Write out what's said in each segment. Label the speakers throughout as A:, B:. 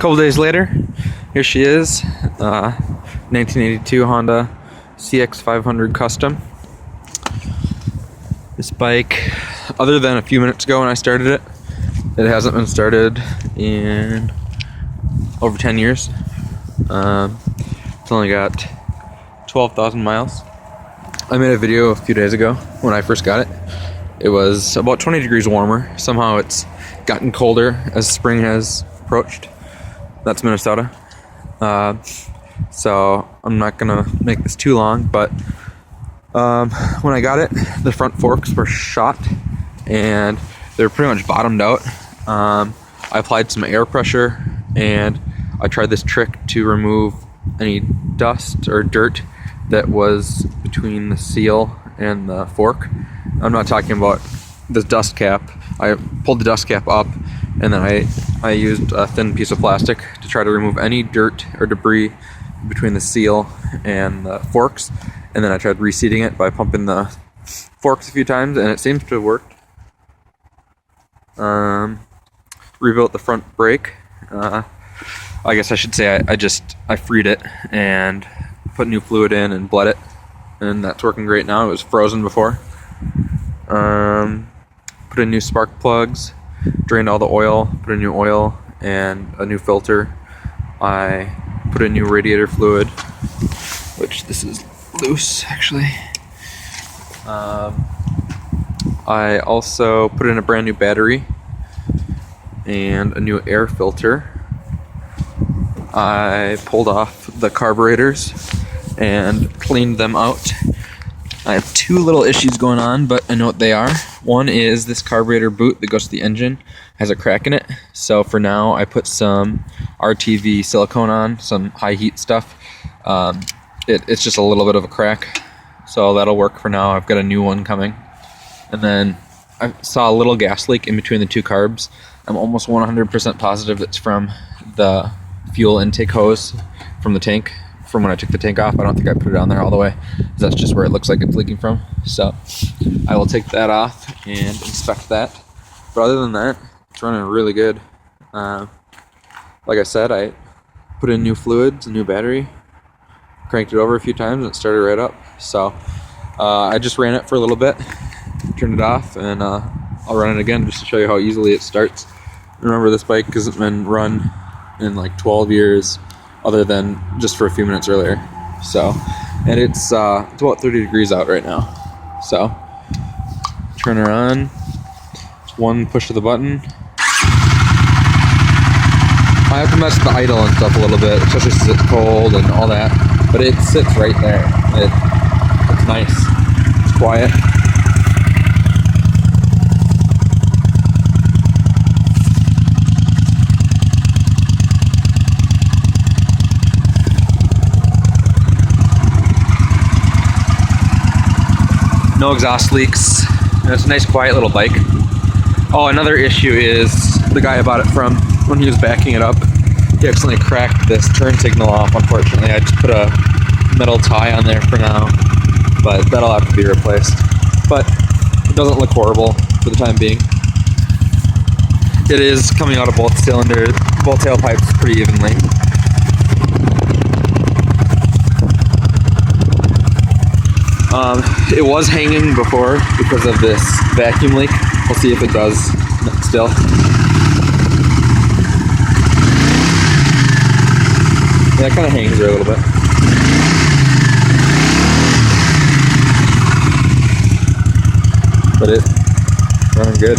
A: couple days later, here she is, 1982 Honda CX500 Custom. This bike, other than a few minutes ago when I started it, it hasn't been started in over 10 years. It's only got 12,000 miles. I made a video a few days ago when I first got it. It was about 20 degrees warmer. Somehow it's gotten colder as spring has approached. That's Minnesota. So I'm not gonna make this too long, but when I got it, the front forks were shot and they're pretty much bottomed out. I applied some air pressure and I tried this trick to remove any dust or dirt that was between the seal and the fork. I'm not talking about this dust cap. I pulled the dust cap up and then I used a thin piece of plastic to try to remove any dirt or debris between the seal and the forks, and then I tried reseating it by pumping the forks a few times, and it seems to have worked. Rebuilt the front brake. I guess I should say I freed it and put new fluid in and bled it, and that's working great now. It was frozen before. Put in new spark plugs, drained all the oil, put in new oil and a new filter. I put in new radiator fluid, which this is loose actually. I also put in a brand new battery and a new air filter. I pulled off the carburetors and cleaned them out. I have two little issues going on, but I know what they are. One is this carburetor boot that goes to the engine has a crack in it. So for now, I put some RTV silicone on, some high heat stuff. It's just a little bit of a crack, so that'll work for now. I've got a new one coming. And then I saw a little gas leak in between the two carbs. I'm almost 100% positive it's from the fuel intake hose from the tank. From when I took the tank off, I don't think I put it on there all the way. That's just where it looks like it's leaking from. So I will take that off and inspect that. But other than that, it's running really good. Like I said, I put in new fluids, a new battery, cranked it over a few times, and it started right up. So I just ran it for a little bit, turned it off, and I'll run it again just to show you how easily it starts. Remember, this bike hasn't been run in like 12 years. Other than just for a few minutes earlier. So, and it's about 30 degrees out right now. So, turn her on, one push of the button. I have to mess with the idle and stuff a little bit, especially since it's cold and all that, but it sits right there. It's nice, it's quiet. No exhaust leaks. It's a nice quiet little bike. Oh, another issue is the guy I bought it from, when he was backing it up, he accidentally cracked this turn signal off, unfortunately. I just put a metal tie on there for now, but that'll have to be replaced. But it doesn't look horrible for the time being. It is coming out of both cylinders, both tailpipes pretty evenly. It was hanging before because of this vacuum leak. We'll see if it does still. Yeah, it kind of hangs there a little bit. But it's running good.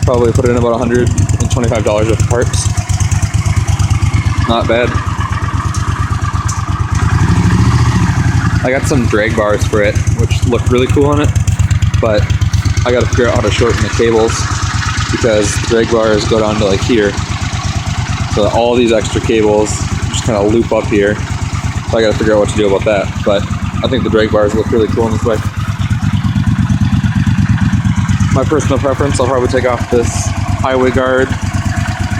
A: Probably put in about $125 worth of parts. Not bad. I got some drag bars for it, which look really cool on it, but I gotta figure out how to shorten the cables because the drag bars go down to like here. So all these extra cables just kind of loop up here. So I gotta figure out what to do about that, but I think the drag bars look really cool on this bike. My personal preference, I'll probably take off this highway guard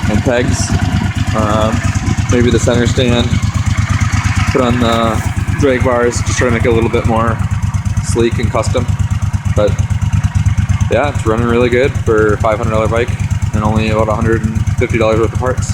A: and pegs, maybe the center stand, put on the drag bars, just try to make it a little bit more sleek and custom. But yeah, it's running really good for a $500 bike and only about $150 worth of parts.